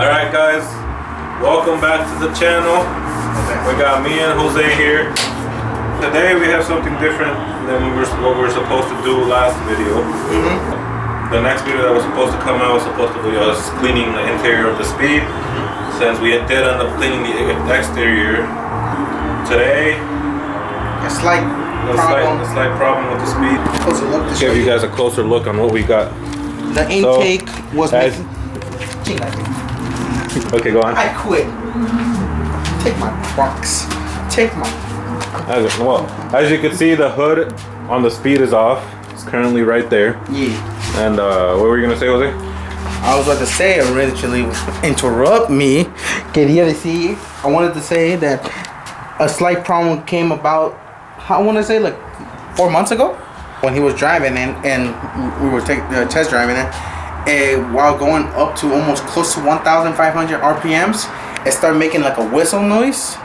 Alright guys, welcome back to the channel. We got me and Jose here. Today we have something different than what we were supposed to do last video. The next video that was supposed to come out was supposed to be us cleaning the interior of the Speed. Since we did end up cleaning the exterior, today a slight problem with the Speed. Give you guys a closer look on what we got. The intake was okay, go on. I quit. Take my box. Take my. As you can see, the hood on the Speed is off. It's currently right there. Yeah. And what were you gonna say, Jose? I was about to say originally, interrupt me. Quería decir, I wanted to say that a slight problem came about. I want to say like 4 months ago, when he was driving and we were test driving it. While going up to almost close to 1,500 RPMs, it started making like a whistle noise.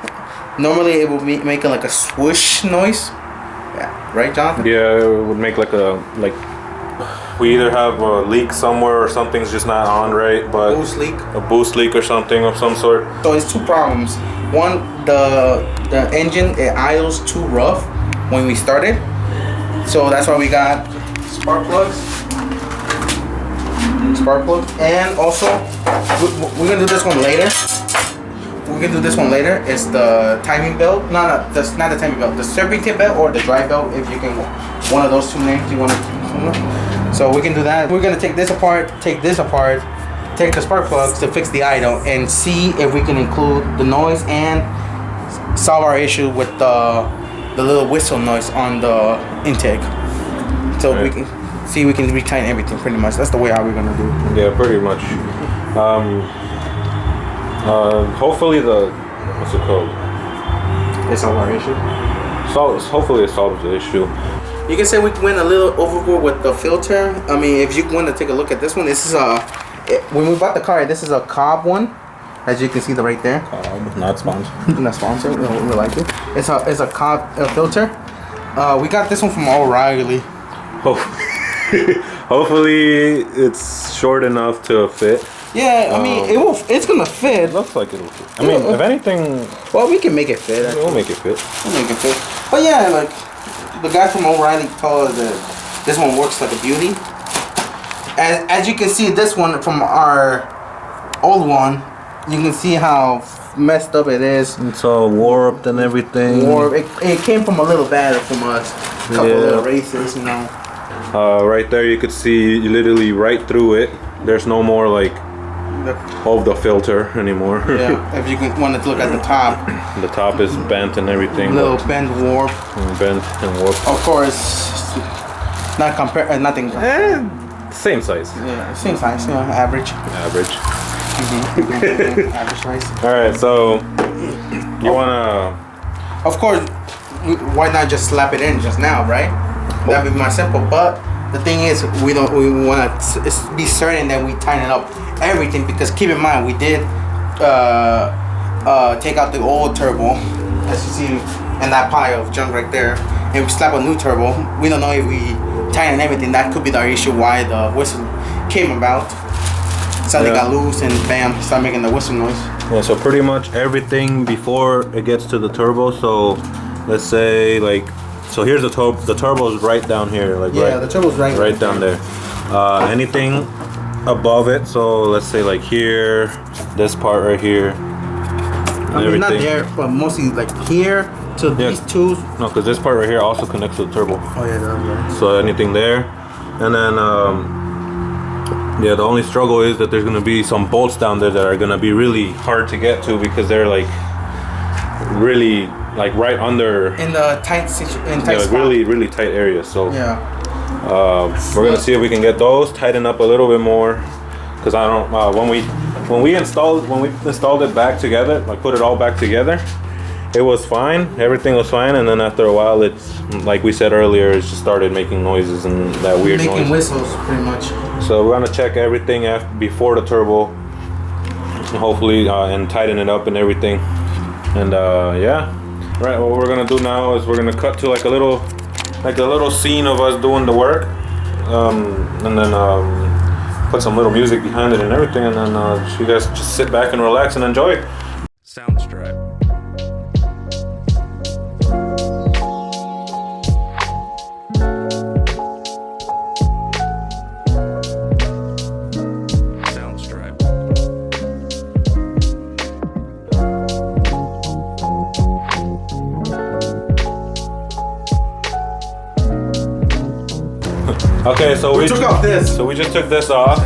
Normally it would be making like a swoosh noise. Yeah, right, Jonathan? Yeah, it would make like we either have a leak somewhere or something's just not on right, but boost leak. A boost leak or something of some sort. So it's two problems. One, the engine, it idles too rough when we started. So that's why we got spark plugs. And also we're gonna do this one later. It's the timing belt. That's not the timing belt. The serpentine belt or the dry belt, if you can. One of those two names you want to. So we can do that. We're gonna take this apart, take the spark plugs to fix the idle, and see if we can include the noise and solve our issue with the little whistle noise on the intake. So we can see we can retighten everything pretty much. That's the way how we're gonna do it. Yeah, pretty much. Hopefully what's it called? It solves our issue. Hopefully it solves the issue. You can say we went a little overboard with the filter. I mean, if you want to take a look at this one, this is when we bought the car, this is a Cobb one, as you can see right there. Cobb, not sponsored. Not sponsored. We like it. It's a Cobb filter. We got this one from O'Reilly. Hopefully it's short enough to fit. Yeah, I mean it's gonna fit. It looks like it'll fit. I mean, if anything, well, we can make it fit. We'll make it fit. But yeah, like the guy from O'Reilly told us that this one works like a beauty. As you can see, this one from our old one, you can see how messed up it is. It's all warped and everything. It came from a little battle from us. A couple little races, you know. Right there, you could see literally right through it. There's no more like of the filter anymore. Yeah, if you want to look at the top. The top is bent and everything. Little bent warp. Bent and warped. Of course, nothing. Same size. Yeah, same size. Yeah, average. Average size. All right, so you wanna? Of course, why not just slap it in just now, right? That'd be more simple. But the thing is, we want to be certain that we tighten up everything, because keep in mind we did take out the old turbo, as you see in that pile of junk right there, and we slap a new turbo. We don't know if we tighten everything. That could be the issue why the whistle came about. Something got loose and bam, start making the whistle noise. Yeah, so pretty much everything before it gets to the turbo. So let's say so here's the turbo is right down here, the turbo's right down there. Anything above it, so let's say like here, this part right here. I mean, not there, but mostly like here to these two. No, because this part right here also connects to the turbo. Oh yeah, right. So anything there, and then the only struggle is that there's gonna be some bolts down there that are gonna be really hard to get to, because they're really right under in the tight spot. really tight area. So we're gonna see if we can get those tightened up a little bit more, because I don't when we installed it back together, put it all back together, it was fine, everything was fine, and then after a while, it's like we said earlier, it just started making noises and that weird noise. Making whistles, pretty much. So we're gonna check everything before the turbo, and hopefully and tighten it up and everything, and Right, what we're gonna do now is we're gonna cut to a little scene of us doing the work, and then put some little music behind it and everything, and then you guys just sit back and relax and enjoy. Soundstripe. Okay, so we took off this. So we just took this off.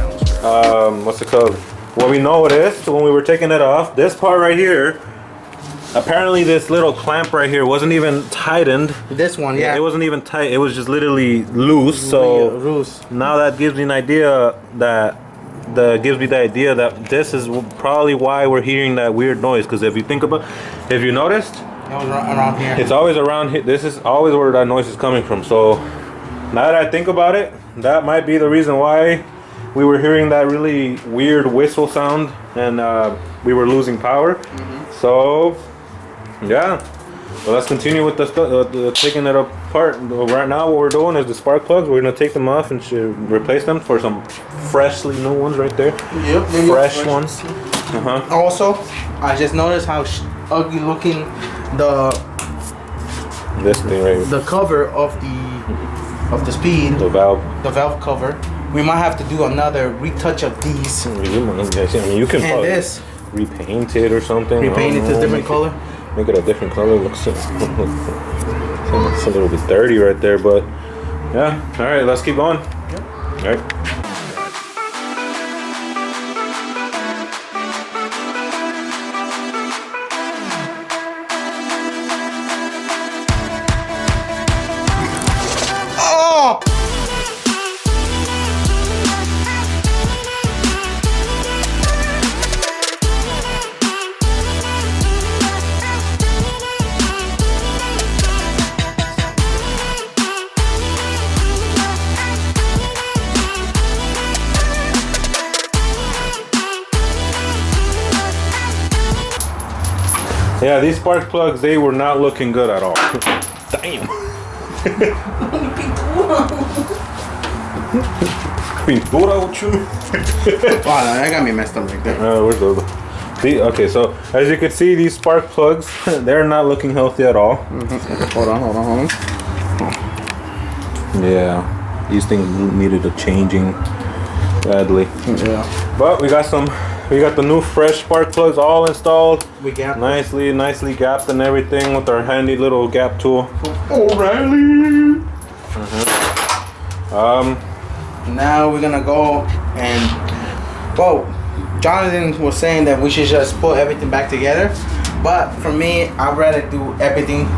What's it called? What we noticed when we were taking it off, this part right here, apparently this little clamp right here wasn't even tightened. This one, yeah. It wasn't even tight. It was just literally loose. So now that gives me an idea that this is probably why we're hearing that weird noise. Because if you think about, if you noticed, it was around here. It's always around here. This is always where that noise is coming from. So now that I think about it, that might be the reason why we were hearing that really weird whistle sound, and we were losing power. So yeah, so let's continue with the taking it apart. Right now what we're doing is the spark plugs. We're gonna take them off and replace them for some freshly new ones right there. Yep, fresh ones. Also, I just noticed how ugly looking this thing right here, the cover of the speed, the valve cover. We might have to do another retouch of these. I mean, you can probably this repaint it or something. Repaint it to a different color. Make it a different color. Looks it's a little bit dirty right there, but yeah. All right, let's keep going. Yep. All right. Yeah, these spark plugs, they were not looking good at all. Damn. Pintura, what you? Wow, that got me messed up right there. Where's the other? Okay, so as you can see, these spark plugs, they're not looking healthy at all. Hold on. Yeah, these things needed a changing badly. Yeah. But we got the new fresh spark plugs all installed. We got nicely gapped and everything with our handy little gap tool. O'Reilly. Now we're gonna go and, well, Jonathan was saying that we should just put everything back together, but for me, I'd rather do everything,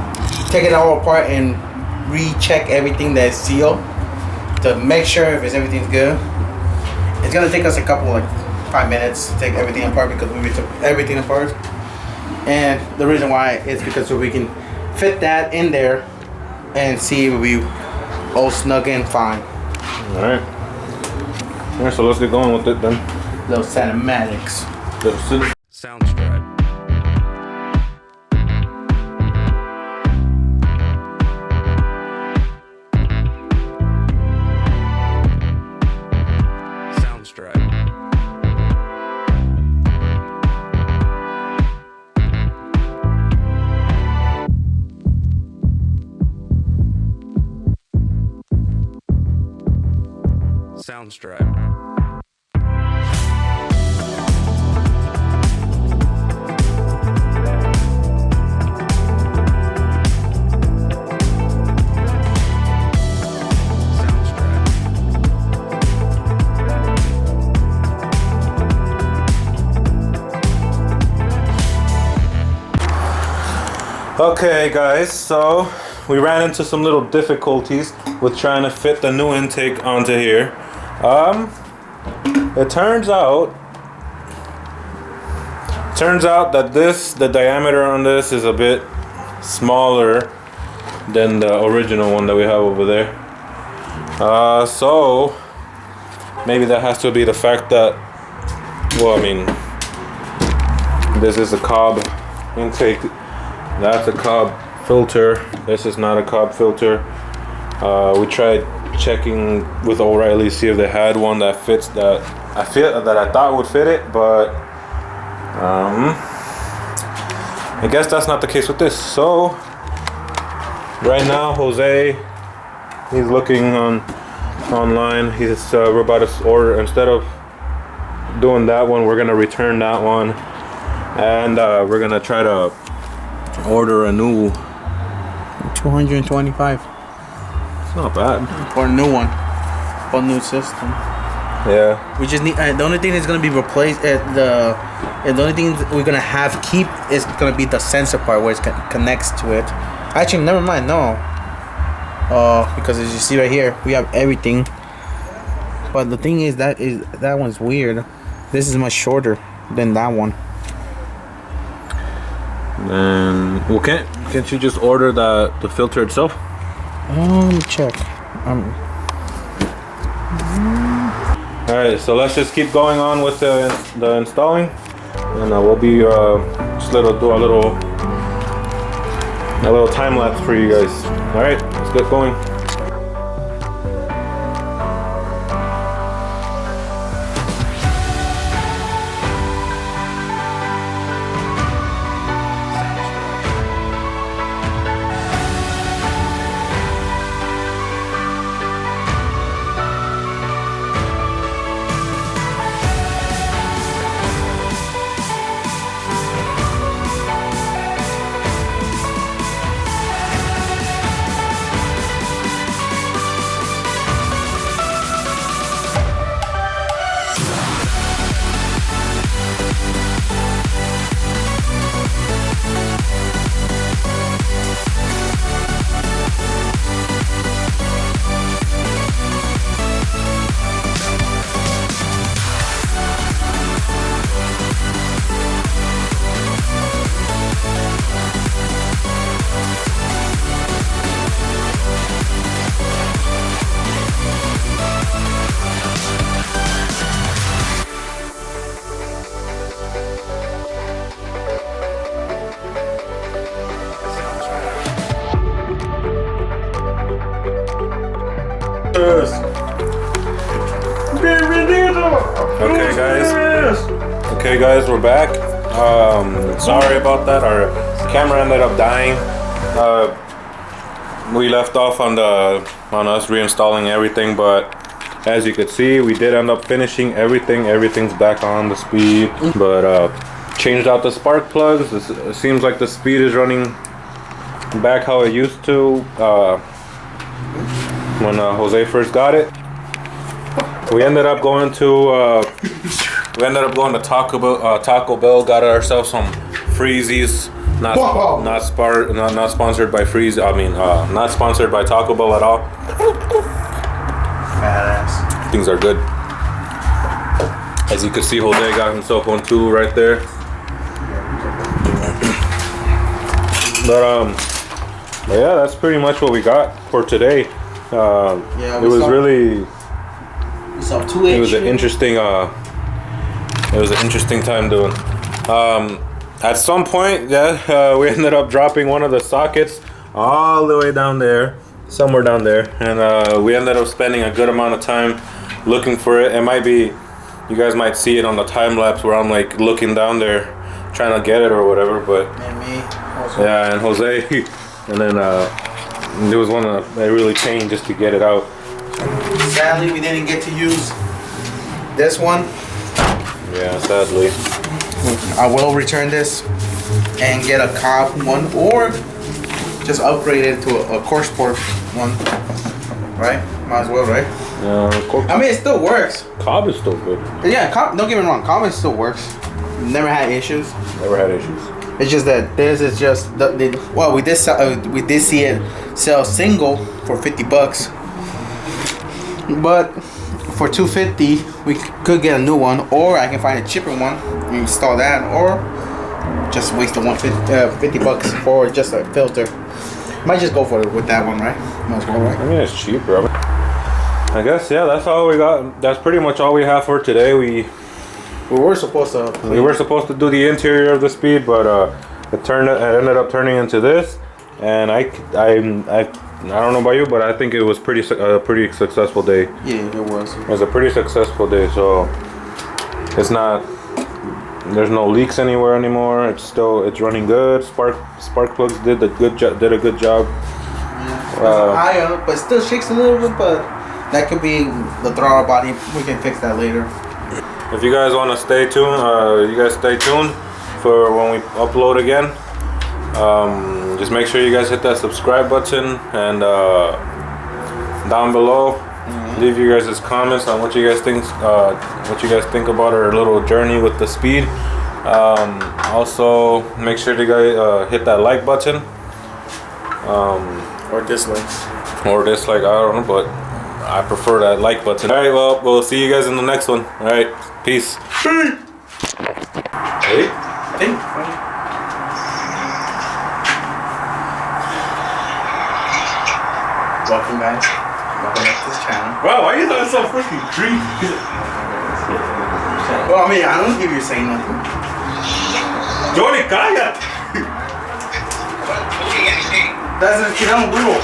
take it all apart and recheck everything that's sealed to make sure if everything's good. It's gonna take us a couple, like 5 minutes to take everything apart because we took everything apart, and the reason why is because so we can fit that in there and see if we all snug in fine. All right. All right, so let's get going with it then. Little cinematics. Soundstripe. Soundstripe. Okay guys, so we ran into some little difficulties with trying to fit the new intake onto here. It turns out that the diameter on this is a bit smaller than the original one that we have over there. So maybe that has to be the fact that, well, I mean, this is a Cobb intake. That's a Cobb filter. This is not a Cobb filter. We tried checking with O'Reilly, see if they had one that fits that I thought would fit it, but I guess that's not the case with this. So right now, Jose, he's looking online. We're about to order, instead of doing that one, we're gonna return that one, and we're gonna try to order a new 225 It's not bad. for a new one, for a new system. Yeah. We just need the only thing that's gonna be replaced the only thing we're gonna have keep is gonna be the sensor part where it connects to it. Actually, never mind. No. Because as you see right here, we have everything. But the thing is that one's weird. This is much shorter than that one. And well, can't you just order the filter itself? Let me check. All right, so let's just keep going on with the installing, and we'll be just do a little time lapse for you guys. All right, let's get going. Okay guys, we're back. Sorry about that. Our camera ended up dying. We left off on us reinstalling everything, but as you could see, we did end up finishing everything. Everything's back on the speed, but changed out the spark plugs. It seems like the speed is running back how it used to when Jose first got it. We ended up going to Taco Bell. Got ourselves some Freezies. Not sponsored by Freeze. I mean, not sponsored by Taco Bell at all. Badass. Things are good. As you can see, Jose got himself one too right there. But yeah, that's pretty much what we got for today. It was an interesting time doing. At some point, we ended up dropping one of the sockets all the way down there, somewhere down there, and we ended up spending a good amount of time looking for it. It might be, you guys might see it on the time lapse where I'm like looking down there, trying to get it or whatever. But and me also. Yeah, and Jose, and then there was one that I really pained just to get it out. Sadly, we didn't get to use this one. Yeah, sadly. I will return this and get a Cobb one, or just upgrade it to a CoreSport one. Right? Might as well, right? I mean, it still works. Cobb is still good. Yeah, Cobb, don't get me wrong. Cobb still works. Never had issues. Never had issues. It's just that this is just well, we did see it sell single for $50, but for $250 we could get a new one, or I can find a cheaper one and install that, or just waste the $50 for just a filter. Might just go for it with that one, right? Might as well, right? I mean, it's cheaper. I guess, yeah, that's all we got. That's pretty much all we have for today. We were supposed to do the interior of the Speed, but it ended up turning into this, and I don't know about you, but I think it was pretty successful day. Yeah, it was. It was a pretty successful day. So it's not. There's no leaks anywhere anymore. It's running good. Spark plugs did a good job. Yeah. High up, but still shakes a little bit. But that could be the throttle body. We can fix that later. If you guys want to stay tuned, you guys stay tuned for when we upload again. Just make sure you guys hit that subscribe button and down below, leave you guys comments on what you guys think. What you guys think about our little journey with the speed. Also, make sure to guys hit that like button. Or dislike. Or dislike. I don't know, but I prefer that like button. All right. Well, we'll see you guys in the next one. All right. Peace. Hey. Welcome guys. Welcome back to this channel. Wow, why you thought so freaking creepy? Well, I mean, I don't think you're saying nothing. Johnny, cállate. That's el tirano duro.